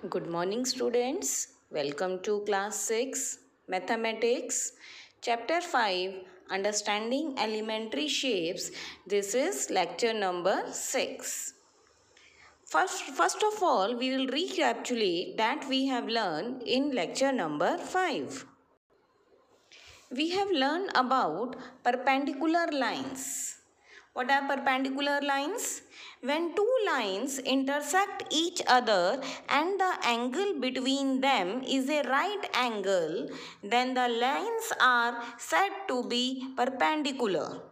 Good morning, students. Welcome to class 6 Mathematics, chapter 5 Understanding Elementary Shapes. This is lecture number 6. First of all, we will recapitulate that we have learned in lecture number 5. We have learned about perpendicular lines. What are perpendicular lines? When two lines intersect each other and the angle between them is a right angle, then the lines are said to be perpendicular.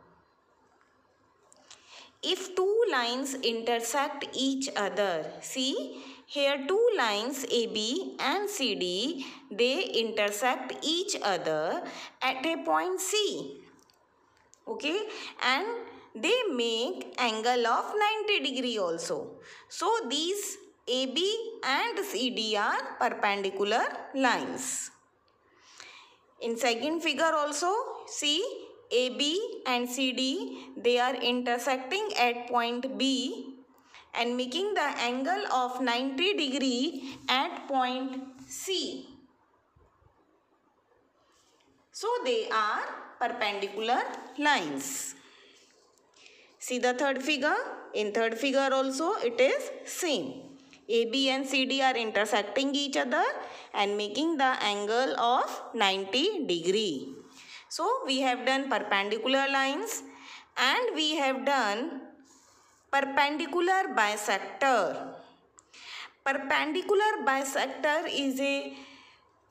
If two lines intersect each other, see here two lines AB and CD, they intersect each other at a point C. Okay, and they make angle of 90 degree also. So these AB and CD are perpendicular lines. In second figure also, see AB and CD, they are intersecting at point B and making the angle of 90 degree at point C. So they are perpendicular lines. See the third figure. In third figure also it is same. AB and CD are intersecting each other and making the angle of 90 degree. So we have done perpendicular lines and we have done perpendicular bisector. Perpendicular bisector is a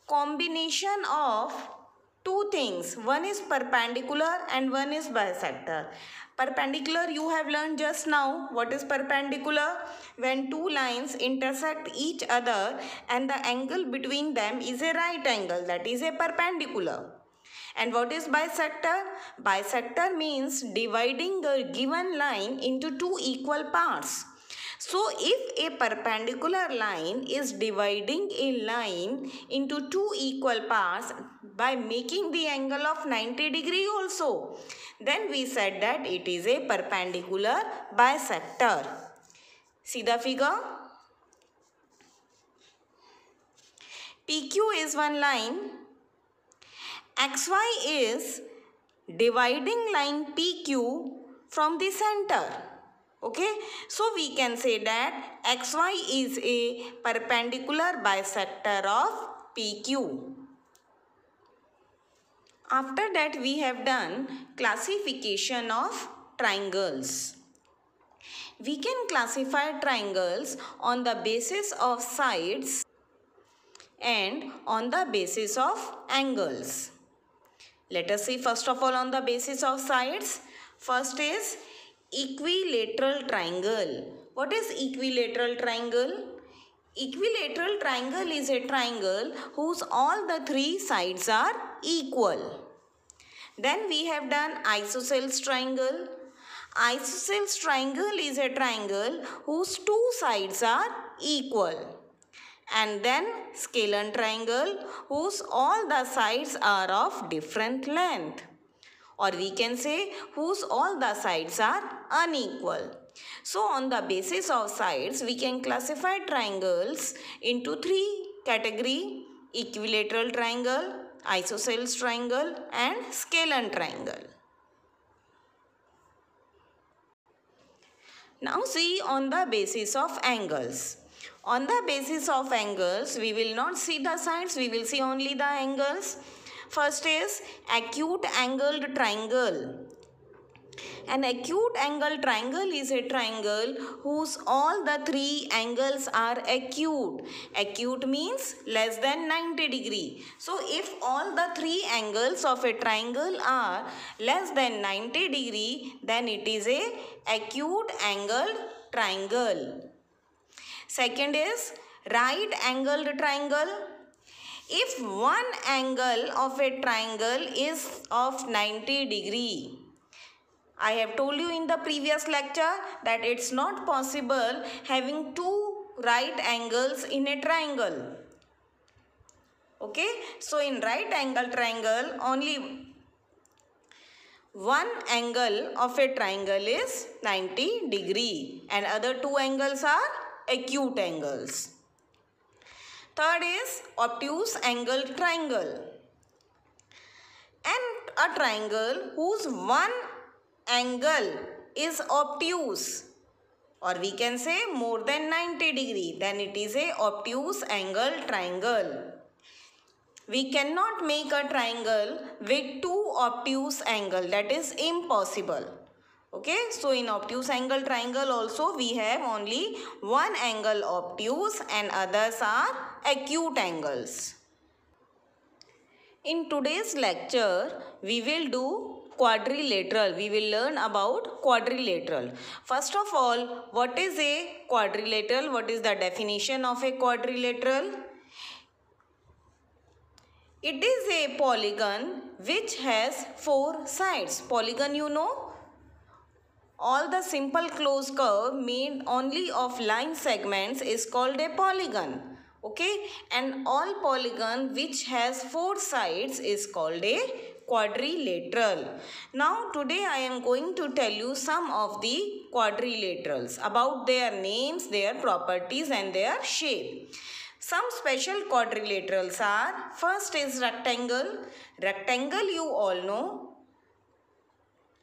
combination of two things. One is perpendicular and one is bisector. Perpendicular you have learned just now. What is perpendicular? When two lines intersect each other and the angle between them is a right angle, that is a perpendicular. And what is bisector? Bisector means dividing a given line into two equal parts. So if a perpendicular line is dividing a line into two equal parts by making the angle of 90 degree also, then we said that it is a perpendicular bisector. See the figure. PQ is one line. XY is dividing line PQ from the center. Okay, so we can say that XY is a perpendicular bisector of PQ. After that we have done classification of triangles. We can classify triangles on the basis of sides and on the basis of angles. Let us see first of all on the basis of sides. First is equilateral triangle. What is equilateral triangle? Equilateral triangle is a triangle whose all the three sides are equal. Then we have done isosceles triangle. Isosceles triangle is a triangle whose two sides are equal. And then scalene triangle whose all the sides are of different length. Or we can say whose all the sides are unequal. So on the basis of sides, we can classify triangles into three categories: equilateral triangle, isosceles triangle and scalene triangle. Now see on the basis of angles. On the basis of angles, we will not see the sides, we will see only the angles. First is acute angled triangle. An acute angle triangle is a triangle whose all the three angles are acute. Acute means less than 90 degree. So if all the three angles of a triangle are less than 90 degree, then it is a acute angled triangle. Second is right angled triangle. If one angle of a triangle is of 90 degree, I have told you in the previous lecture that it's not possible having two right angles in a triangle. Okay, so in right angle triangle only one angle of a triangle is 90 degree and other two angles are acute angles. Third is obtuse angle triangle. And a triangle whose one angle is obtuse, or we can say more than 90 degree, then it is a obtuse angle triangle. We cannot make a triangle with two obtuse angle. That is impossible. Okay, so in obtuse angle triangle also we have only one angle obtuse and others are acute angles. In today's lecture, we will do quadrilateral. We will learn about quadrilateral. First of all, what is a quadrilateral? What is the definition of a quadrilateral? It is a polygon which has four sides. Polygon, you know, all the simple closed curve made only of line segments is called a polygon. Okay, and all polygon which has four sides is called a quadrilateral. Now today I am going to tell you some of the quadrilaterals, about their names, their properties and their shape. Some special quadrilaterals are, first is rectangle. Rectangle you all know.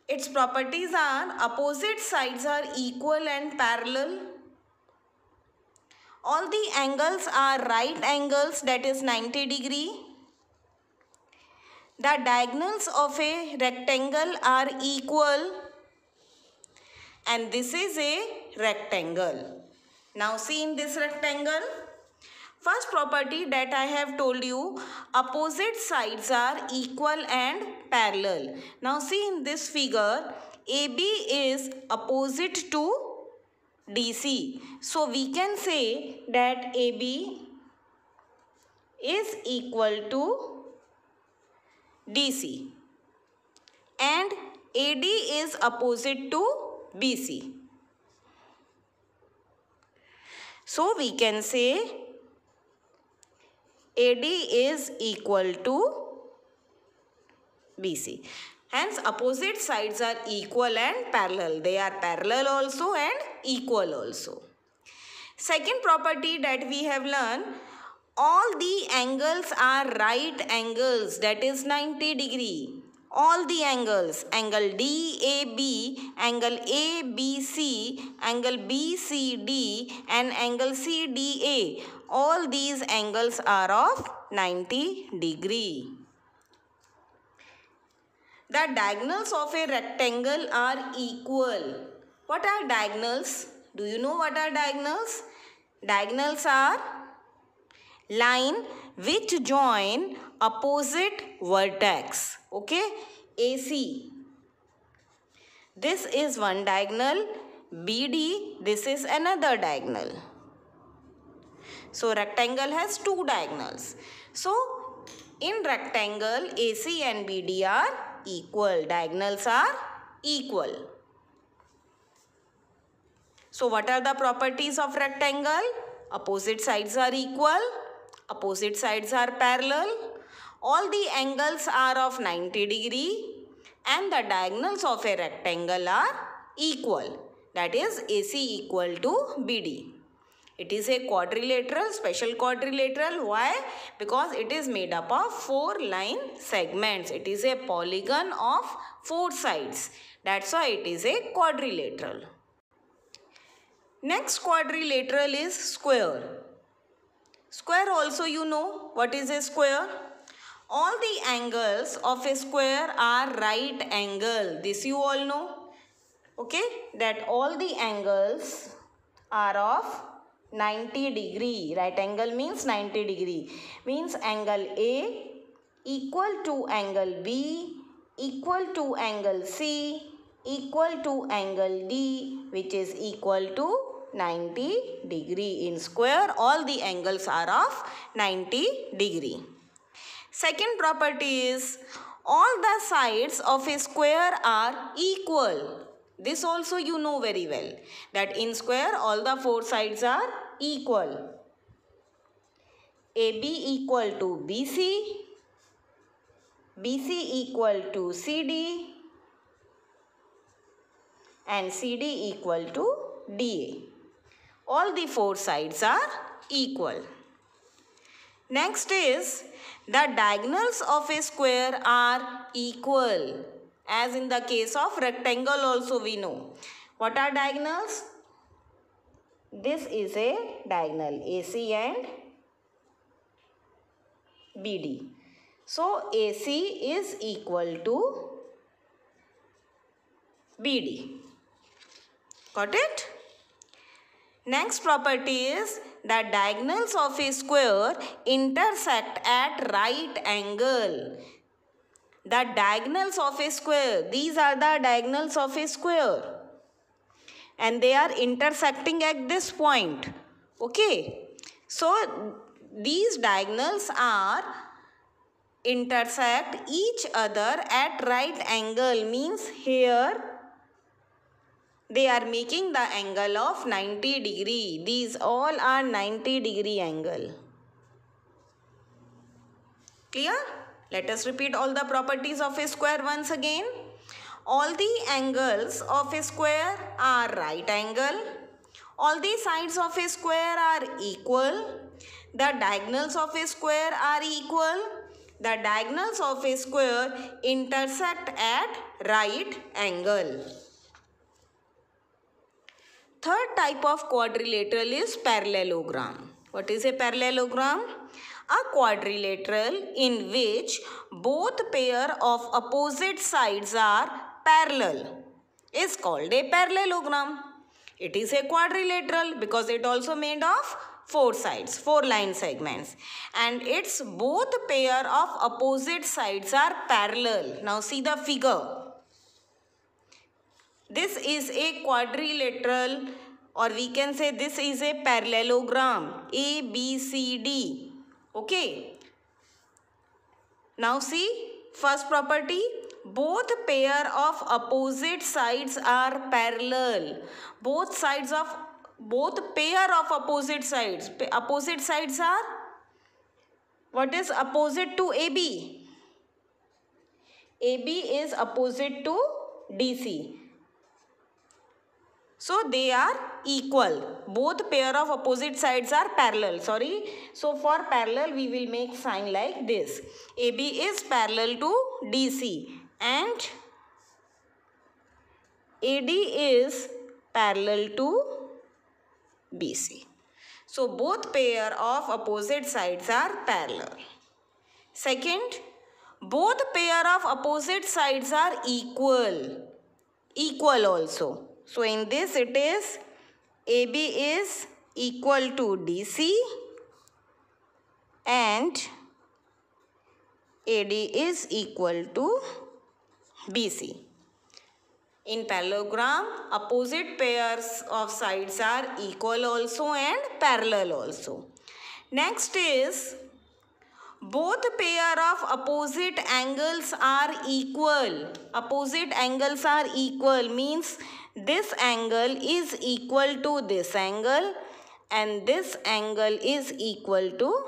Its properties are opposite sides are equal and parallel. All the angles are right angles, that is 90 degree. The diagonals of a rectangle are equal, and this is a rectangle. Now see in this rectangle, first property that I have told you, opposite sides are equal and parallel. Now see in this figure, AB is opposite to DC. So we can say that AB is equal to DC and AD is opposite to BC. So we can say AD is equal to BC. Hence opposite sides are equal and parallel. They are parallel also and equal also. Second property that we have learned, all the angles are right angles, that is 90 degree. All the angles, angle DAB, angle ABC, angle BCD and angle CDA, all these angles are of 90 degree. The diagonals of a rectangle are equal. What are diagonals? Do you know what are diagonals? Diagonals are line which join opposite vertex. Okay, AC. This is one diagonal. BD, this is another diagonal. So rectangle has two diagonals. So in rectangle, AC and BD are equal. Diagonals are equal. So what are the properties of rectangle? Opposite sides are equal. Opposite sides are parallel. All the angles are of 90 degree and the diagonals of a rectangle are equal. That is AC equal to BD. It is a quadrilateral, special quadrilateral. Why? Because it is made up of four line segments. It is a polygon of four sides. That's why it is a quadrilateral. Next quadrilateral is square. Square also you know. What is a square? All the angles of a square are right angle. This you all know. Okay, that all the angles are of 90 degree. Right angle means 90 degree. Means angle A equal to angle B equal to angle C equal to angle D, which is equal to 90 degree. In square, all the angles are of 90 degree. Second property is all the sides of a square are equal. This also you know very well, that in square all the four sides are equal. AB equal to BC, BC equal to CD and CD equal to DA. All the four sides are equal. Next is the diagonals of a square are equal. As in the case of rectangle also we know. What are diagonals? This is a diagonal, AC and BD. So AC is equal to BD. Got it? Next property is that diagonals of a square intersect at right angle. The diagonals of a square, these are the diagonals of a square, and they are intersecting at this point. Okay, so these diagonals are intersect each other at right angle, means here they are making the angle of 90 degree. These all are 90 degree angle. Clear? Let us repeat all the properties of a square once again. All the angles of a square are right angle. All the sides of a square are equal. The diagonals of a square are equal. The diagonals of a square intersect at right angle. Third type of quadrilateral is parallelogram. What is a parallelogram? A quadrilateral in which both pair of opposite sides are parallel is called a parallelogram. It is a quadrilateral because it also made of 4 sides, 4 line segments, and its both pair of opposite sides are parallel. Now see the figure. This is a quadrilateral, or we can say this is a parallelogram, A, B, C, D. Okay. Now see, first property, both pair of opposite sides are parallel. Both pair of opposite sides. Opposite sides are, what is opposite to AB? AB is opposite to DC. So they are equal. Both pair of opposite sides are parallel. So for parallel we will make sign like this. AB is parallel to DC and AD is parallel to BC. So both pair of opposite sides are parallel. Second, both pair of opposite sides are equal. Equal also. So in this it is AB is equal to DC and AD is equal to BC. In parallelogram, opposite pairs of sides are equal also and parallel also. Next is both pair of opposite angles are equal. Opposite angles are equal means this angle is equal to this angle and this angle is equal to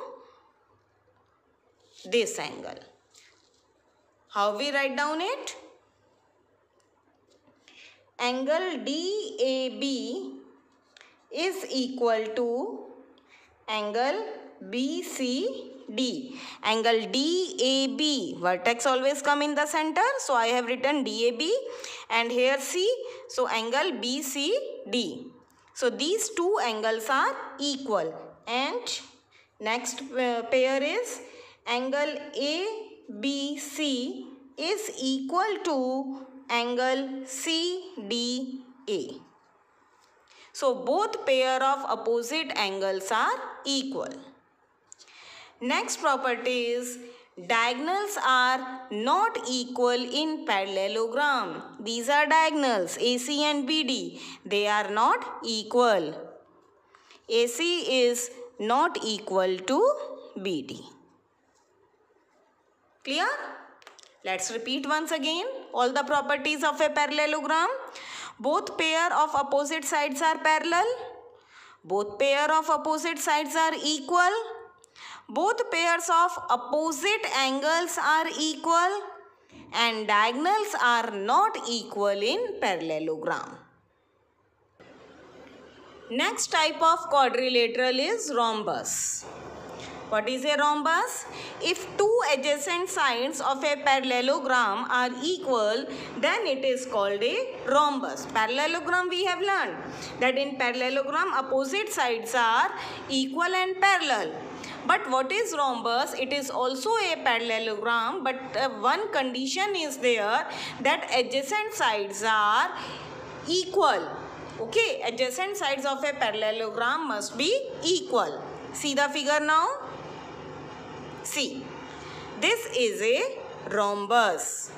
this angle. How we write down it? Angle DAB is equal to angle BCD. Angle DAB, vertex always come in the center, so I have written DAB, and here C, so angle BCD. So these two angles are equal, and next pair is angle ABC is equal to angle CDA. So both pair of opposite angles are equal. Next property is diagonals are not equal in parallelogram. These are diagonals AC and BD. They are not equal. AC is not equal to BD. Clear? Let's repeat once again all the properties of a parallelogram. Both pair of opposite sides are parallel. Both pair of opposite sides are equal. Both pairs of opposite angles are equal. And diagonals are not equal in parallelogram. Next type of quadrilateral is rhombus. What is a rhombus? If two adjacent sides of a parallelogram are equal, then it is called a rhombus. Parallelogram we have learned that in parallelogram opposite sides are equal and parallel. But what is rhombus? It is also a parallelogram, but one condition is there that adjacent sides are equal. Okay, adjacent sides of a parallelogram must be equal. See the figure now. See, this is a rhombus.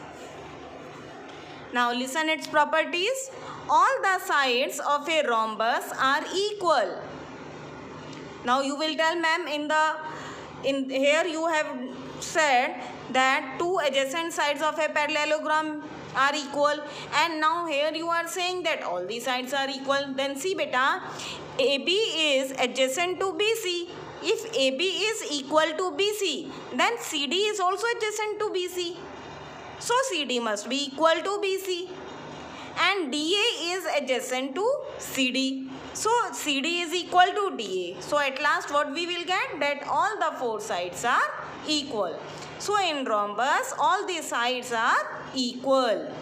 Now listen its properties. All the sides of a rhombus are equal. Now you will tell ma'am, in here you have said that two adjacent sides of a parallelogram are equal, and now here you are saying that all the sides are equal. Then see beta, AB is adjacent to BC. If AB is equal to BC, then CD is also adjacent to BC. So CD must be equal to BC. And DA is adjacent to CD. So CD is equal to DA. So at last what we will get? That all the four sides are equal. So in rhombus all the sides are equal.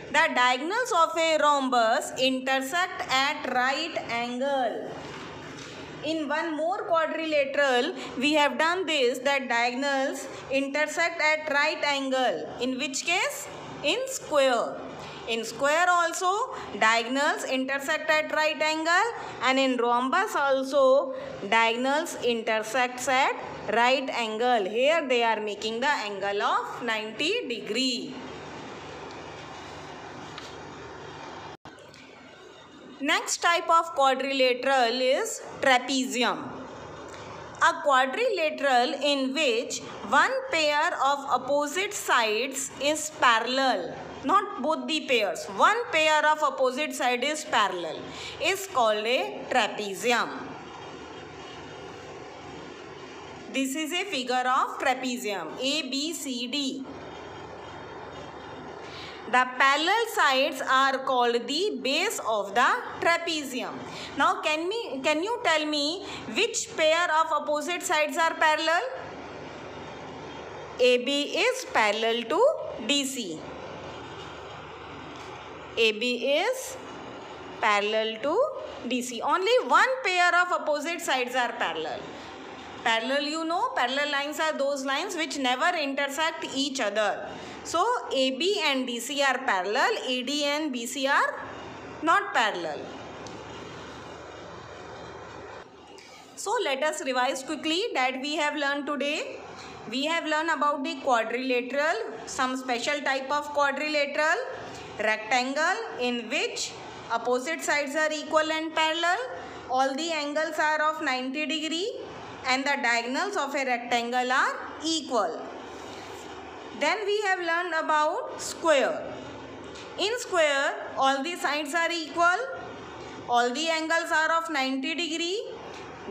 The diagonals of a rhombus intersect at right angle. In one more quadrilateral, we have done this, that diagonals intersect at right angle. In which case? In square. In square also, diagonals intersect at right angle, and in rhombus also, diagonals intersect at right angle. Here they are making the angle of 90 degree. Next type of quadrilateral is trapezium. A quadrilateral in which one pair of opposite sides is parallel, not both the pairs, one pair of opposite side is parallel, is called a trapezium. This is a figure of trapezium, A, B, C, D. The parallel sides are called the base of the trapezium. Now can you tell me which pair of opposite sides are parallel? AB is parallel to DC. AB is parallel to DC. Only one pair of opposite sides are parallel. Parallel, you know, parallel lines are those lines which never intersect each other. So AB and DC are parallel, AD and BC are not parallel. So let us revise quickly that we have learned today. We have learned about the quadrilateral, some special type of quadrilateral, rectangle in which opposite sides are equal and parallel, all the angles are of 90 degree, and the diagonals of a rectangle are equal. Then we have learned about square. In square, all the sides are equal, all the angles are of 90 degree,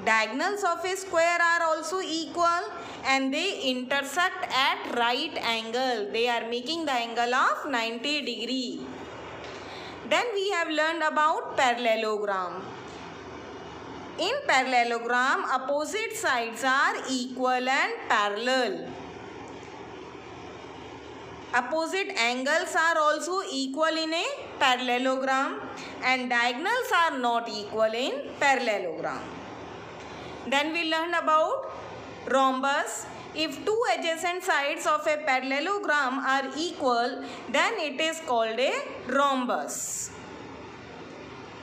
diagonals of a square are also equal, and they intersect at right angle. They are making the angle of 90 degree. Then we have learned about parallelogram. In parallelogram, opposite sides are equal and parallel. Opposite angles are also equal in a parallelogram, and diagonals are not equal in parallelogram. Then we learned about rhombus. If two adjacent sides of a parallelogram are equal, then it is called a rhombus.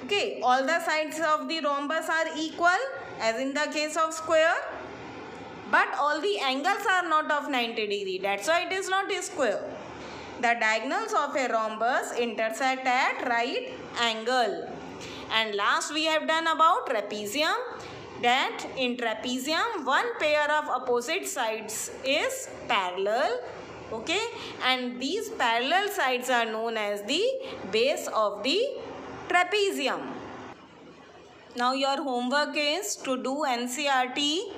Okay, all the sides of the rhombus are equal as in the case of square, but all the angles are not of 90 degree. That's why it is not a square. The diagonals of a rhombus intersect at right angle. And last we have done about trapezium, that in trapezium one pair of opposite sides is parallel. Okay, and these parallel sides are known as the base of the trapezium. Now your homework is to do NCERT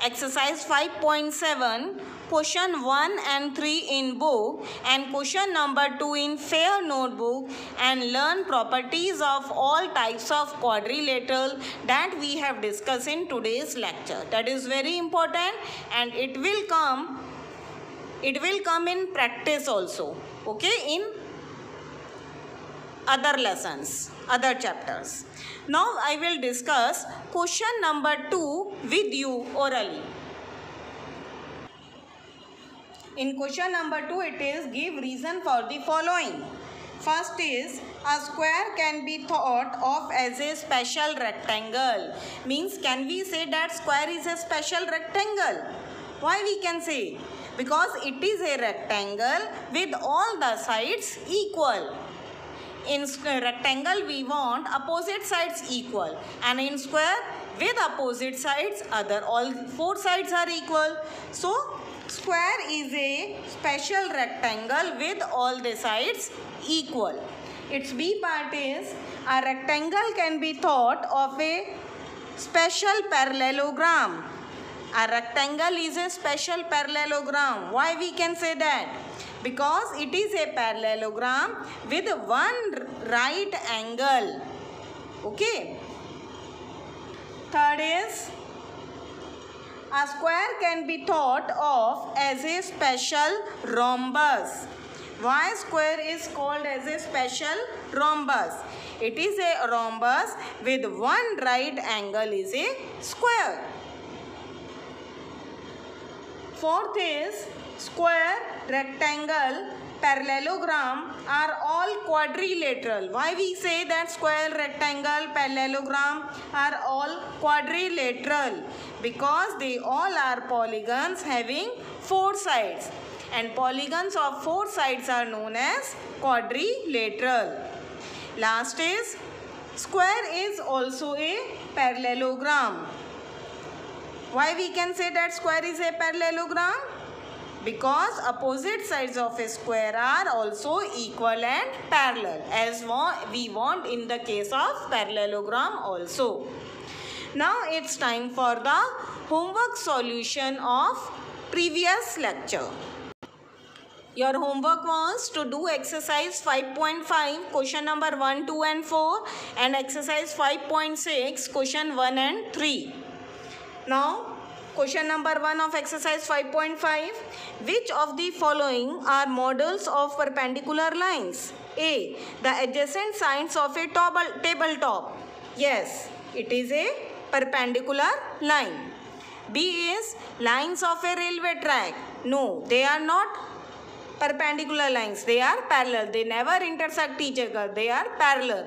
exercise 5.7 question 1 and 3 in book and question number 2 in fair notebook, and learn properties of all types of quadrilateral that we have discussed in today's lecture. That is very important, and it will come in practice also, okay, in other lessons, other chapters. Now I will discuss question number 2 with you orally. In question number 2, it is give reason for the following. First is a square can be thought of as a special rectangle. Means can we say that square is a special rectangle? Why we can say? Because it is a rectangle with all the sides equal. In rectangle we want opposite sides equal, and in square with opposite sides all four sides are equal. So square is a special rectangle with all the sides equal. Its B part is a rectangle can be thought of a special parallelogram. A rectangle is a special parallelogram. Why we can say that? Because it is a parallelogram with one right angle. Okay. Third is a square can be thought of as a special rhombus. Why square is called as a special rhombus? It is a rhombus with one right angle is a square. Fourth is square, rectangle, parallelogram are all quadrilateral. Why we say that square, rectangle, parallelogram are all quadrilateral? Because they all are polygons having four sides, and polygons of four sides are known as quadrilateral. Last is square is also a parallelogram. Why we can say that square is a parallelogram? Because opposite sides of a square are also equal and parallel, as we want in the case of parallelogram also. Now it's time for the homework solution of previous lecture. Your homework was to do exercise 5.5, question number 1, 2 and 4, and exercise 5.6, question 1 and 3. Now, question number 1 of exercise 5.5. Which of the following are models of perpendicular lines? A. The adjacent sides of a tabletop. Yes, it is a perpendicular line. B is lines of a railway track. No, they are not perpendicular lines. They are parallel. They never intersect each other. They are parallel.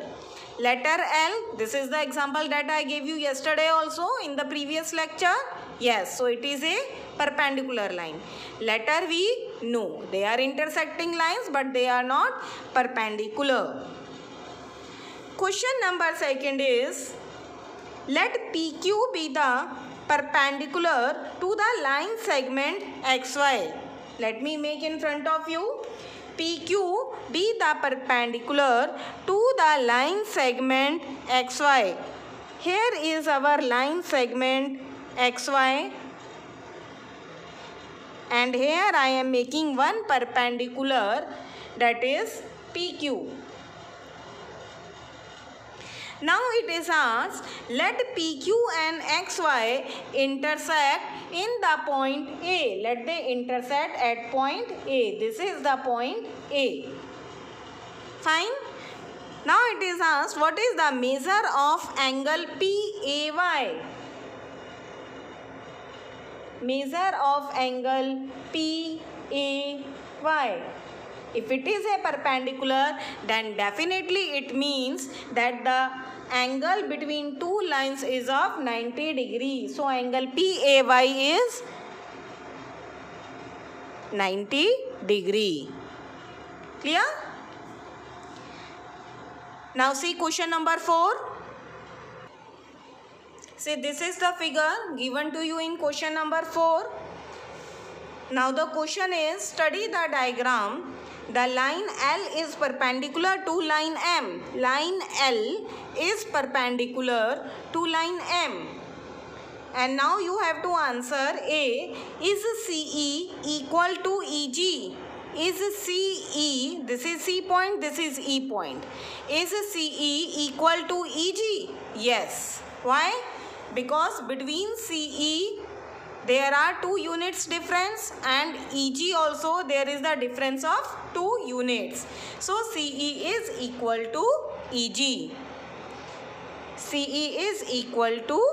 Letter L, this is the example that I gave you yesterday also in the previous lecture. Yes, so it is a perpendicular line. Letter V, no, they are intersecting lines but they are not perpendicular. Question number 2 is, let PQ be the perpendicular to the line segment XY. Let me make in front of you. PQ be the perpendicular to the line segment XY. Here is our line segment XY, and here I am making one perpendicular, that is PQ. Now it is asked, let PQ and XY intersect in the point A. Let they intersect at point A. This is the point A. Fine. Now it is asked, what is the measure of angle PAY? Measure of angle PAY. If it is a perpendicular, then definitely it means that the angle between two lines is of 90 degrees. So angle PAY is 90 degree. Clear? Now see question number 4. See, this is the figure given to you in question number 4. Now the question is, study the diagram. The line L is perpendicular to line M. Line L is perpendicular to line M. And now you have to answer A. Is CE equal to EG? Is CE, this is C point, this is E point. Is CE equal to EG? Yes. Why? Because between CE there are 2 units difference, and EG also there is the difference of 2 units. So CE is equal to EG. CE is equal to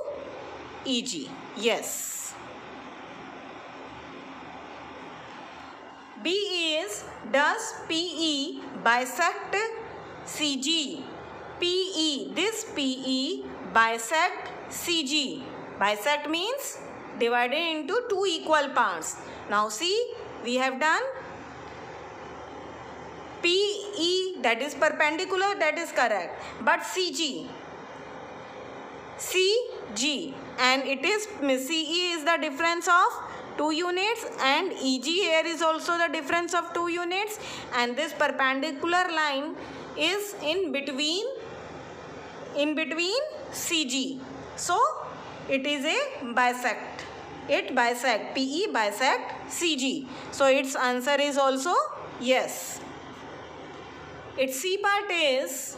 EG. Yes. B is, does PE bisect CG? PE, this PE bisect CG. Bisect means divided into 2 equal parts. Now see, we have done PE, that is perpendicular, that is correct. But CG, and it is, CE is the difference of 2 units, and EG here is also the difference of 2 units, and this perpendicular line is in between CG. So it is a bisect. It bisect, PE bisect CG. So its answer is also yes. Its C part is,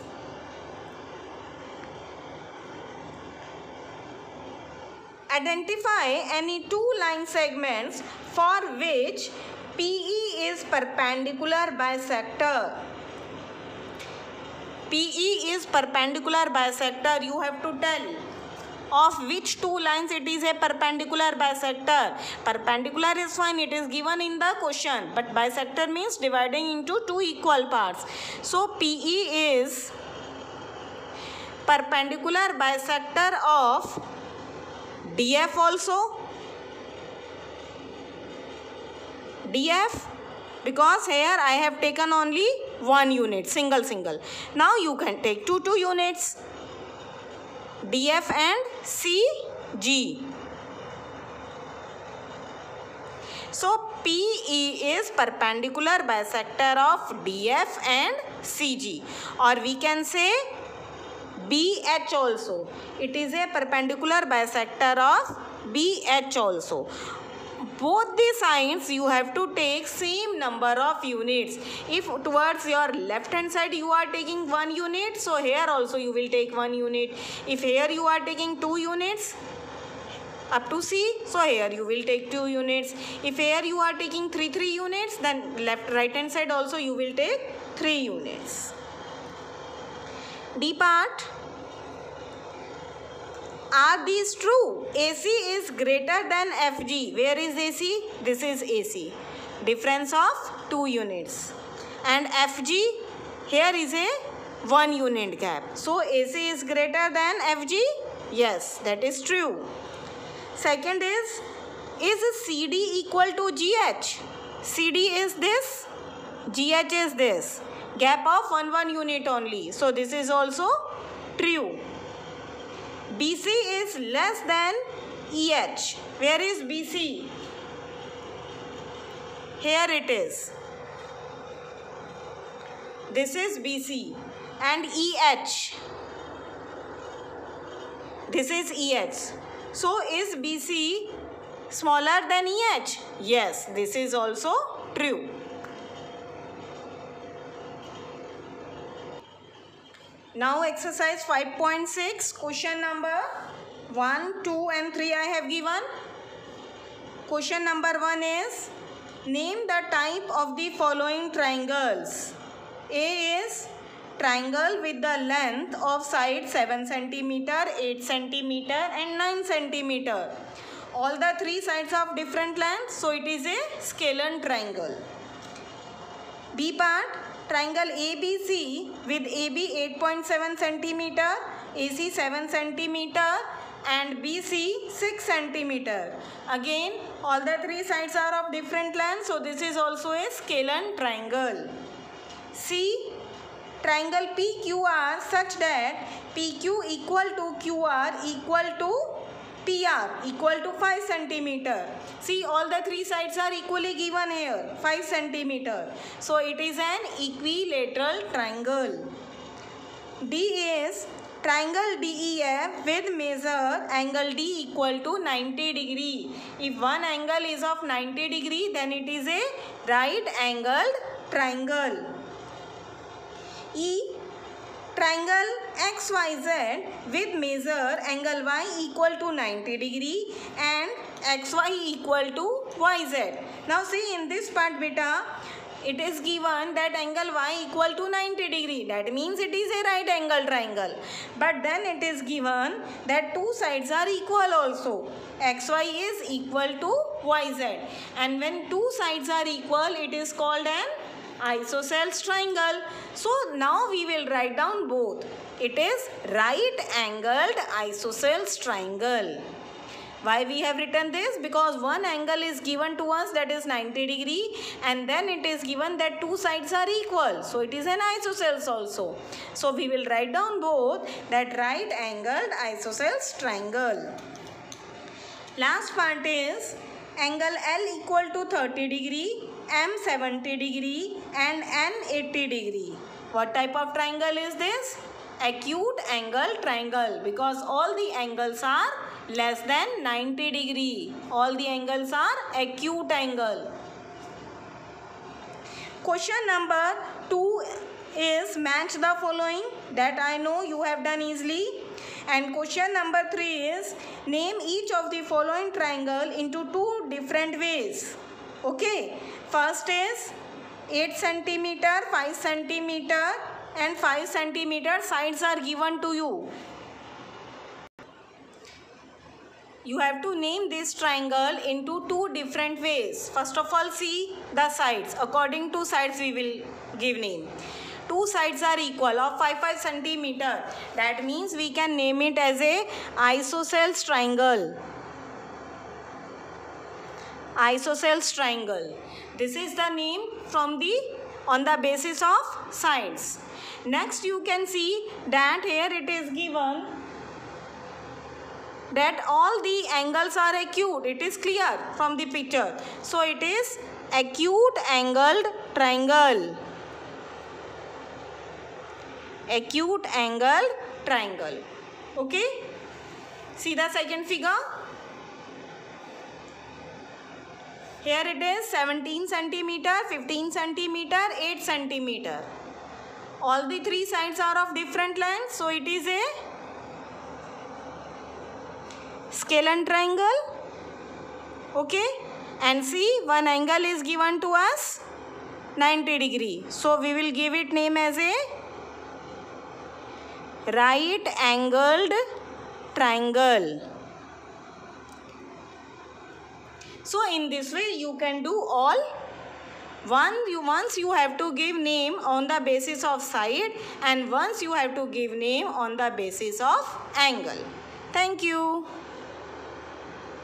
identify any 2 line segments for which PE is perpendicular bisector. PE is perpendicular bisector. You have to tell of which 2 lines it is a perpendicular bisector. Perpendicular is fine, it is given in the question, but bisector means dividing into 2 equal parts. So PE is perpendicular bisector of DF also. DF, because here I have taken only 1 unit, single. Now you can take 2 units, DF and CG. So PE is perpendicular bisector of DF and CG, or we can say BH also. It is a perpendicular bisector of BH also. Both the sides you have to take same number of units. If towards your left hand side you are taking 1 unit, so here also you will take 1 unit. If here you are taking 2 units up to C, so here you will take 2 units. If here you are taking 3 units, then right hand side also you will take 3 units. D part. Are these true? AC is greater than FG. Where is AC? This is AC. Difference of 2 units. And FG, here is a 1 unit gap. So AC is greater than FG? Yes, that is true. Second is CD equal to GH? CD is this, GH is this. Gap of 1 unit only. So this is also true. BC is less than EH. Where is BC? Here it is. This is BC. And EH. This is EH. So is BC smaller than EH? Yes, this is also true. Now exercise 5.6, question number 1, 2 and 3 I have given. Question number 1 is, name the type of the following triangles. A is triangle with the length of side 7 cm, 8 cm and 9 cm. All the 3 sides of different lengths, so it is a scalene triangle. B part, triangle ABC with AB 8.7 cm, AC 7 cm and BC 6 cm. Again, all the 3 sides are of different lengths, so this is also a scalene triangle. C, triangle PQR such that PQ equal to QR equal to PR equal to 5 cm. See, all the 3 sides are equally given here, 5 cm. So it is an equilateral triangle. D is Triangle DEF with measure angle D equal to 90 degree. If one angle is of 90 degree, then it is a right angled triangle. E. Triangle XYZ with measure angle Y equal to 90 degree and XY equal to YZ. Now see in this part beta, it is given that angle Y equal to 90 degree. That means it is a right angle triangle. But then it is given that two sides are equal also. XY is equal to YZ. And when two sides are equal, it is called an isosceles triangle. So now we will write down both. It is right angled isosceles triangle. Why we have written this? Because one angle is given to us, that is 90 degree, and then it is given that two sides are equal. So it is an isosceles also. So we will write down both, that right angled isosceles triangle. Last part is angle L equal to 30 degree, M 70 degree and N 80 degree. What type of triangle is this? Acute angle triangle, because all the angles are less than 90 degree. All the angles are acute angle. Question number 2 is match the following. That I know you have done easily. And question number 3 is name each of the following triangle into two different ways. Okay. First is 8 cm, 5 cm and 5 cm sides are given to you. You have to name this triangle into two different ways. First of all, see the sides. According to sides we will give name. Two sides are equal of 5 cm. That means we can name it as a isosceles triangle. Isosceles triangle. This is the name from on the basis of sides. Next you can see that here it is given that all the angles are acute. It is clear from the picture. So it is acute angled triangle. Acute angled triangle. Okay. See the second figure. Here it is 17 cm, 15 cm, 8 cm. All the three sides are of different lengths. So it is a scalene triangle. Okay. And see, one angle is given to us 90 degree. So we will give it name as a right angled triangle. So in this way you can do all. Once you have to give name on the basis of side, and once you have to give name on the basis of angle. Thank you.